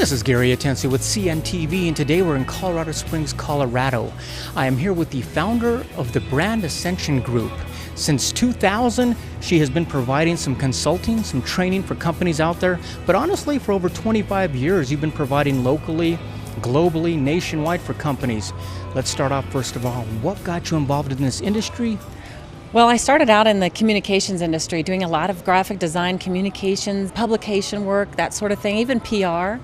This is Gary Atensi with CNTV, and today we're in Colorado Springs, Colorado. I am here with the founder of the Brand Ascension Group. Since 2000, she has been providing some consulting, some training for companies out there, but honestly, for over 25 years, you've been providing locally, globally, nationwide for companies. Let's start off first of all, what got you involved in this industry? Well, I started out in the communications industry, doing a lot of graphic design, communications, publication work, that sort of thing, even PR.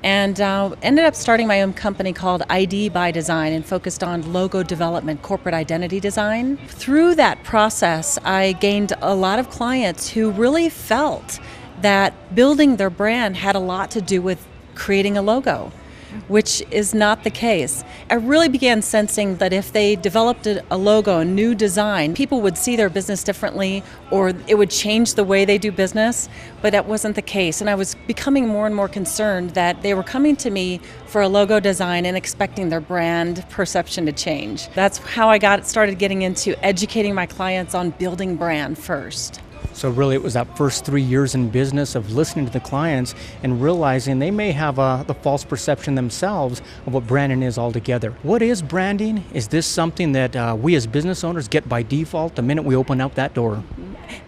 And ended up starting my own company called ID by Design and focused on logo development, corporate identity design. Through that process, I gained a lot of clients who really felt that building their brand had a lot to do with creating a logo, which is not the case. I really began sensing that if they developed a logo, a new design, people would see their business differently, or it would change the way they do business, but that wasn't the case. And I was becoming more and more concerned that they were coming to me for a logo design and expecting their brand perception to change. That's how I started getting into educating my clients on building brand first. So really it was that first 3 years in business of listening to the clients and realizing they may have the false perception themselves of what branding is altogether. What is branding? Is this something that we as business owners get by default the minute we open up that door?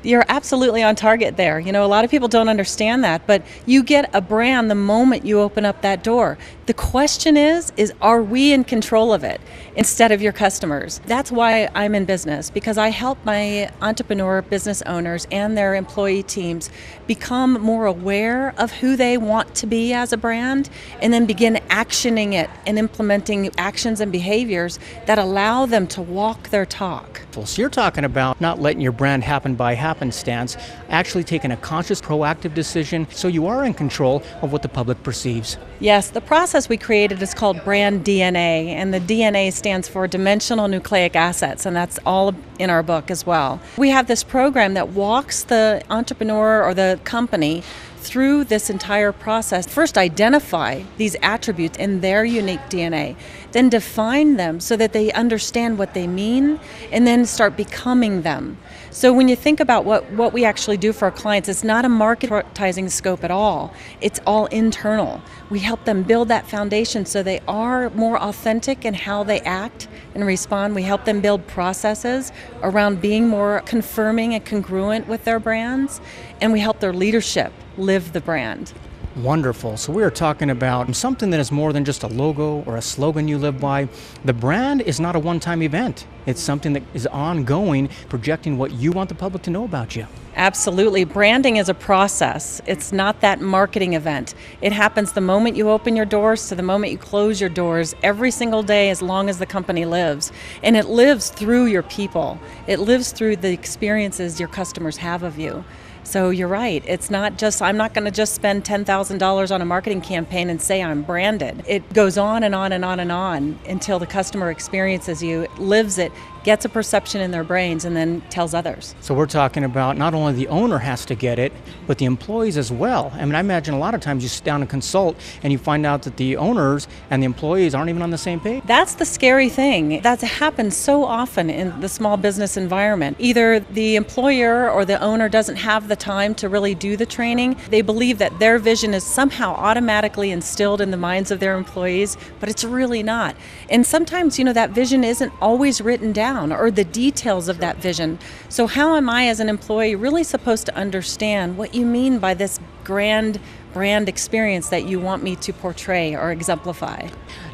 You're absolutely on target there. You know, a lot of people don't understand that, but you get a brand the moment you open up that door. The question is are we in control of it instead of your customers? That's why I'm in business, because I help my entrepreneur business owners and their employee teams become more aware of who they want to be as a brand, and then begin actioning it and implementing actions and behaviors that allow them to walk their talk. So you're talking about not letting your brand happen by happenstance, actually taking a conscious, proactive decision so you are in control of what the public perceives. Yes, the process we created is called brand DNA, and the DNA stands for dimensional nucleic acids, and that's all in our book as well. We have this program that walks the entrepreneur or the company through this entire process. First, identify these attributes in their unique DNA, then define them so that they understand what they mean, and then start becoming them. So when you think about what we actually do for our clients, it's not a marketing scope at all. It's all internal. We help them build that foundation so they are more authentic in how they act and respond. We help them build processes around being more confirming and congruent with their brands, and we help their leadership live the brand. Wonderful. So we are talking about something that is more than just a logo or a slogan you live by. The brand is not a one-time event. It's something that is ongoing, projecting what you want the public to know about you. Absolutely. Branding is a process. It's not that marketing event. It happens the moment you open your doors to the moment you close your doors, every single day as long as the company lives. And it lives through your people. It lives through the experiences your customers have of you. So you're right. It's not just, I'm not going to just spend $10,000 on a marketing campaign and say I'm branded. It goes on and on and on and on until the customer experiences you, lives it, gets a perception in their brains, and then tells others. So we're talking about not only the owner has to get it, but the employees as well. I mean, I imagine a lot of times you sit down and consult and you find out that the owners and the employees aren't even on the same page. That's the scary thing. That happens so often in the small business environment. Either the employer or the owner doesn't have the time to really do the training. They believe that their vision is somehow automatically instilled in the minds of their employees, but it's really not. And sometimes, that vision isn't always written down, or the details of that vision. So how am I as an employee really supposed to understand what you mean by this grand brand experience that you want me to portray or exemplify?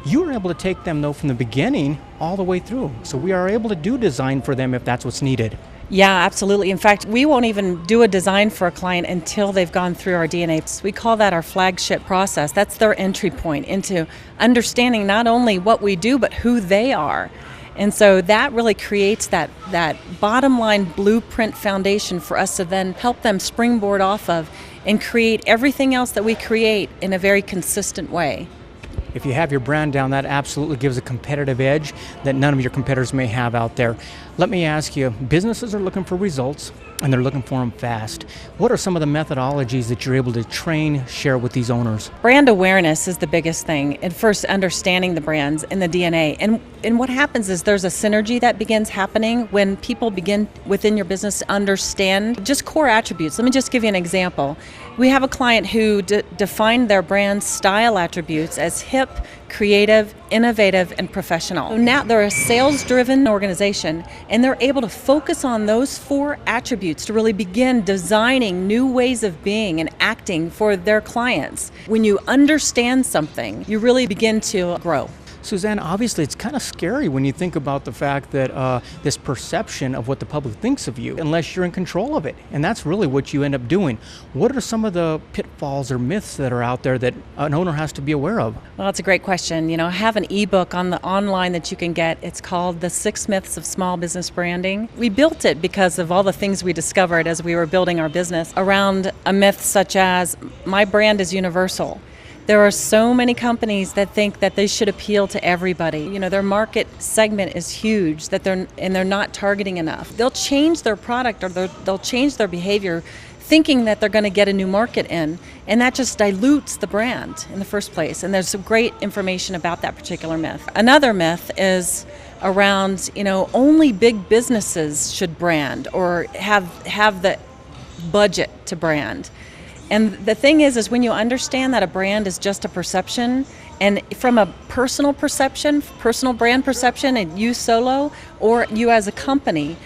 You were able to take them, though, from the beginning all the way through. So we are able to do design for them if that's what's needed. Yeah, absolutely. In fact, we won't even do a design for a client until they've gone through our DNA. We call that our flagship process. That's their entry point into understanding not only what we do, but who they are. And so that really creates that bottom line blueprint foundation for us to then help them springboard off of and create everything else that we create in a very consistent way. If you have your brand down, that absolutely gives a competitive edge that none of your competitors may have out there. Let me ask you, businesses are looking for results. and they're looking for them fast. What are some of the methodologies that you're able to train, share with these owners? Brand awareness is the biggest thing, and first understanding the brands and the DNA. And what happens is there's a synergy that begins happening when people begin within your business to understand just core attributes. Let me just give you an example. We have a client who defined their brand style attributes as hip, creative, innovative, and professional. So now they're a sales-driven organization, and they're able to focus on those 4 attributes to really begin designing new ways of being and acting for their clients. When you understand something, you really begin to grow. Suzanne, obviously it's kind of scary when you think about the fact that this perception of what the public thinks of you, unless you're in control of it. And that's really what you end up doing. What are some of the pitfalls or myths that are out there that an owner has to be aware of? Well, that's a great question. I have an ebook on the online that you can get. It's called The 6 Myths of Small Business Branding. We built it because of all the things we discovered as we were building our business around a myth such as, my brand is universal. There are so many companies that think that they should appeal to everybody. Their market segment is huge, that they're not targeting enough. They'll change their product or they'll change their behavior thinking that they're going to get a new market in, and that just dilutes the brand in the first place. And there's some great information about that particular myth. Another myth is around, only big businesses should brand or have the budget to brand. And the thing is when you understand that a brand is just a perception, and from a personal perception, personal brand perception, and you solo or you as a company,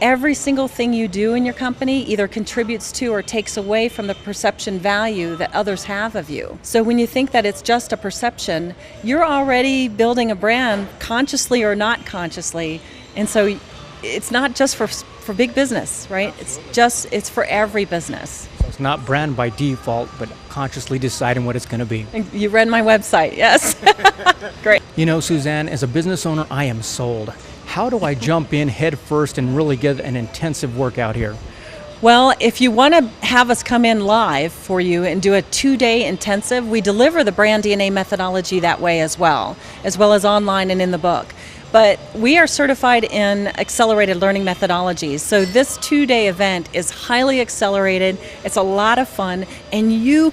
every single thing you do in your company either contributes to or takes away from the perception value that others have of you. So when you think that it's just a perception, you're already building a brand consciously or not consciously. And so it's not just for big business, right? It's for every business. It's not brand by default, but consciously deciding what it's going to be. You read my website, yes. Great. Suzanne, as a business owner, I am sold. How do I jump in head first and really get an intensive workout here? Well, if you want to have us come in live for you and do a 2-day intensive, we deliver the brand DNA methodology that way as well as online and in the book. But we are certified in accelerated learning methodologies. So this 2-day event is highly accelerated. It's a lot of fun. And you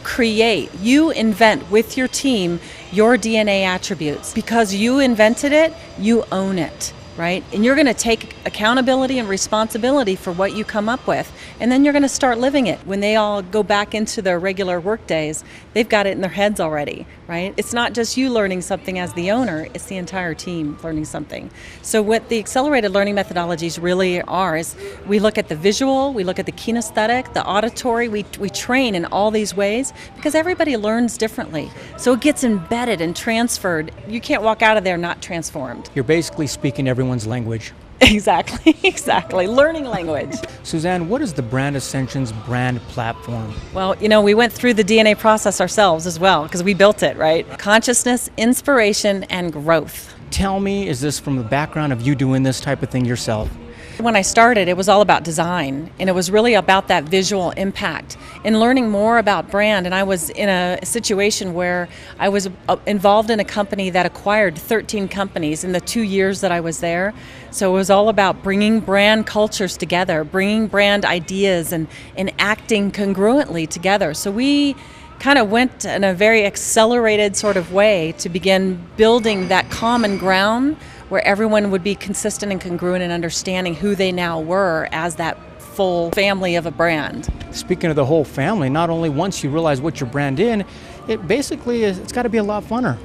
invent with your team your DNA attributes. Because you invented it, you own it, right? And you're going to take accountability and responsibility for what you come up with. And then you're going to start living it. When they all go back into their regular work days, they've got it in their heads already, right? It's not just you learning something as the owner, it's the entire team learning something. So what the accelerated learning methodologies really are is we look at the visual, we look at the kinesthetic, the auditory, we train in all these ways because everybody learns differently. So it gets embedded and transferred. You can't walk out of there not transformed. You're basically speaking everyone's language. Exactly. Learning language. Suzanne, what is the Brand Ascension's brand platform? Well, we went through the DNA process ourselves as well because we built it, right? Consciousness, inspiration, and growth. Tell me, is this from the background of you doing this type of thing yourself? When I started, it was all about design, and it was really about that visual impact and learning more about brand. And I was in a situation where I was involved in a company that acquired 13 companies in the 2 years that I was there. So it was all about bringing brand cultures together, bringing brand ideas and acting congruently together. So we kind of went in a very accelerated sort of way to begin building that common ground where everyone would be consistent and congruent in understanding who they now were as that full family of a brand. Speaking of the whole family, not only once you realize what your brand is, it's got to be a lot funner.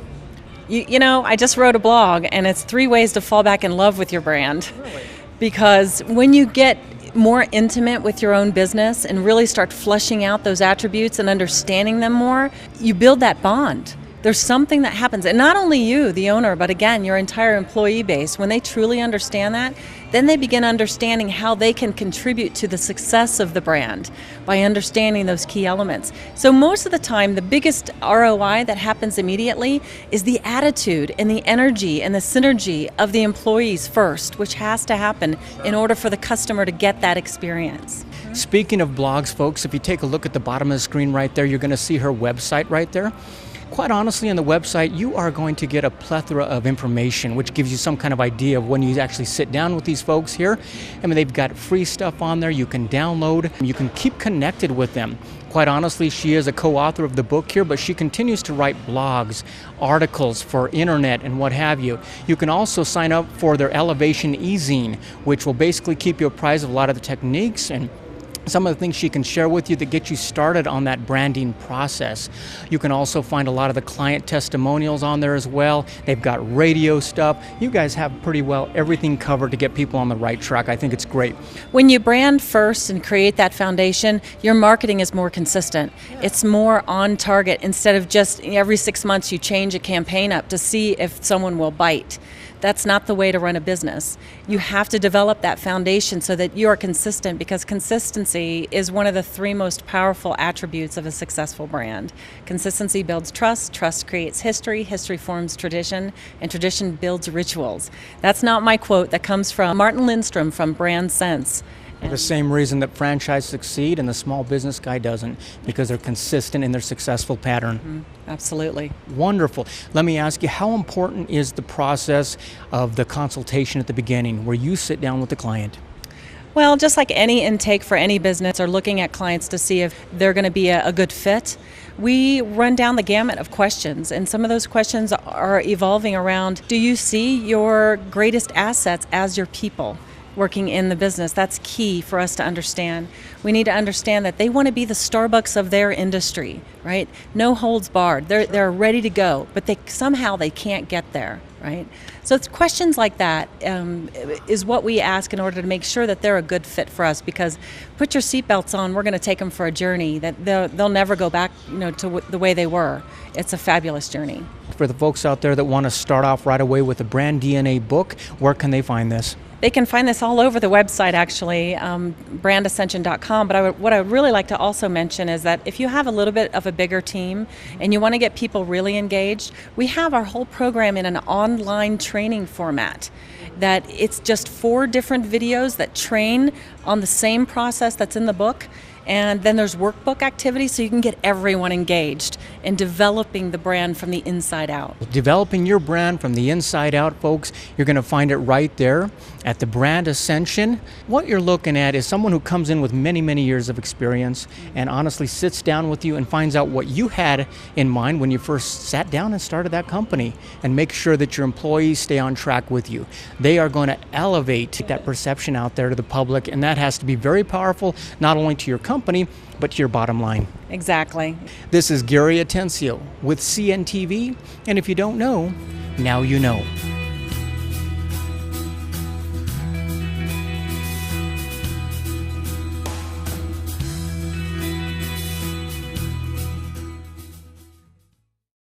I just wrote a blog, and it's 3 ways to fall back in love with your brand. Really? Because when you get more intimate with your own business and really start fleshing out those attributes and understanding them more, you build that bond. There's something that happens, and not only you, the owner, but again, your entire employee base. When they truly understand that, then they begin understanding how they can contribute to the success of the brand by understanding those key elements. So most of the time, the biggest ROI that happens immediately is the attitude and the energy and the synergy of the employees first, which has to happen in order for the customer to get that experience. Speaking of blogs, folks, if you take a look at the bottom of the screen right there, you're going to see her website right there. Quite honestly, on the website, you are going to get a plethora of information, which gives you some kind of idea of when you actually sit down with these folks here. I mean, they've got free stuff on there you can download. You can keep connected with them. Quite honestly, she is a co-author of the book here, but she continues to write blogs, articles for internet and what have you. You can also sign up for their Elevation e-zine, which will basically keep you apprised of a lot of the techniques and some of the things she can share with you that get you started on that branding process. You can also find a lot of the client testimonials on there as well. They've got radio stuff. You guys have pretty well everything covered to get people on the right track. I think it's great. When you brand first and create that foundation, your marketing is more consistent. It's more on target instead of just every 6 months you change a campaign up to see if someone will bite. That's not the way to run a business. You have to develop that foundation so that you are consistent, because consistency is one of the 3 most powerful attributes of a successful brand. Consistency builds trust, trust creates history, history forms tradition, and tradition builds rituals. That's not my quote. That comes from Martin Lindstrom from Brand Sense. For the same reason that franchise succeed and the small business guy doesn't, because they're consistent in their successful pattern. Absolutely. Wonderful. Let me ask you, how important is the process of the consultation at the beginning where you sit down with the client? Well, just like any intake for any business or looking at clients to see if they're going to be a good fit, we run down the gamut of questions, and some of those questions are evolving around, do you see your greatest assets as your people working in the business? That's key for us to understand. We need to understand that they want to be the Starbucks of their industry, right? No holds barred. They're ready to go, but somehow they can't get there, right? So it's questions like that is what we ask in order to make sure that they're a good fit for us, because put your seatbelts on, we're going to take them for a journey that they'll never go back, to the way they were. It's a fabulous journey. For the folks out there that want to start off right away with the Brand DNA book, where can they find this? They can find this all over the website, actually, brandascension.com. But what I would really like to also mention is that if you have a little bit of a bigger team and you want to get people really engaged, we have our whole program in an online training format. That it's just 4 different videos that train on the same process that's in the book. And then there's workbook activities, so you can get everyone engaged in developing the brand from the inside out. Developing your brand from the inside out, folks, you're going to find it right there at the Brand Ascension. What you're looking at is someone who comes in with many, many years of experience and honestly sits down with you and finds out what you had in mind when you first sat down and started that company, and make sure that your employees stay on track with you. They are going to elevate that perception out there to the public, and that has to be very powerful, not only to your company, but to your bottom line. Exactly. This is Gary Atencio with CNTV, and if you don't know, now you know.